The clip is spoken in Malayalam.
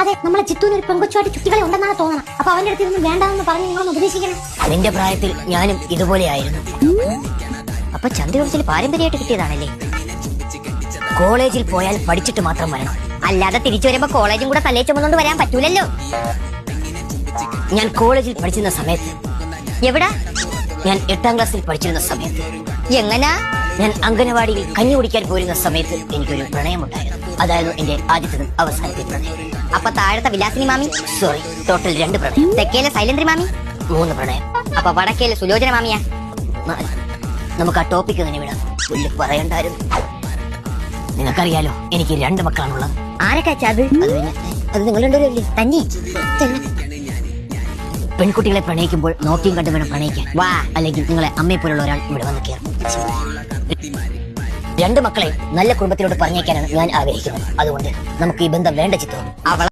അതെ, നമ്മളെ ചിത്തൂന് ഒരു പെങ്കൊച്ചുമായിട്ട് ചുറ്റികളി ഉണ്ടെന്നാണ് തോന്നണം. അപ്പൊ അവന്റെ അടുത്ത് ഇതൊന്നും വേണ്ടാന്ന് പറഞ്ഞ് നിങ്ങളൊന്ന് ഉപദേശിക്കണം. നിന്റെ പ്രായത്തിൽ ഞാനും ഇതുപോലെയായിരുന്നു. അപ്പൊ ചന്ദ്രവംശത്തിൽ പാരമ്പര്യമായിട്ട് കിട്ടിയതാണല്ലേ? കോളേജിൽ പോയാൽ പഠിച്ചിട്ട് മാത്രം വരണം, അല്ലാതെ തിരിച്ചു വരുമ്പോ കോളേജും കൂടെ തലേ ചുമന്നുകൊണ്ട് വരാൻ പറ്റൂലല്ലോ. ഞാൻ കോളേജിൽ പഠിച്ചിരുന്ന സമയത്ത്, എവിടാ? ഞാൻ 8ാം ക്ലാസ്സിൽ പഠിച്ചിരുന്ന സമയത്ത്, എങ്ങനാ? ഞാൻ അംഗനവാടിയിൽ കഞ്ഞി കുടിക്കാൻ പോരുന്ന സമയത്ത് എനിക്കൊരു പ്രണയമുണ്ടായിരുന്നു. അതായിരുന്നു എന്റെ ആദ്യത്തെ അവസാനത്തെ പ്രണയം. അപ്പൊ താഴത്തെ വിലാസിനി മാമി, സോറി, ടോട്ടൽ 2 പ്രണയം. തെക്കേലെ സൈലന്ദ്രി മാമി 3 പ്രണയം. അപ്പൊ വടക്കേലെ സുലോചന മാമിയാ 4. നമുക്ക് ആ ടോപ്പിക്ക് തന്നെ വിടാം. പുല്ല് പറയണ്ടായിരുന്നു. നിങ്ങൾക്കറിയാലോ, എനിക്ക് 2 മക്കളാണുള്ളത്. ആരൊക്കെ അത്? അത് നിങ്ങൾ രണ്ടുപേരല്ലേ? തന്നെ പെൺകുട്ടികളെ പ്രണയിക്കുമ്പോൾ നോക്കിയും കണ്ടു വേണം പ്രണയിക്കാൻ. വാ, അല്ലെങ്കിൽ നിങ്ങളെ അമ്മയെ പോലുള്ള ഒരാൾ ഇവിടെ വന്ന് കയറും. 2 മക്കളെ നല്ല കുടുംബത്തിലോട്ട് പറഞ്ഞേക്കാനാണ് ഞാൻ ആഗ്രഹിക്കുന്നത്. അതുകൊണ്ട് നമുക്ക് ഈ ബന്ധം വേണ്ട ചിത്രം. അവളെ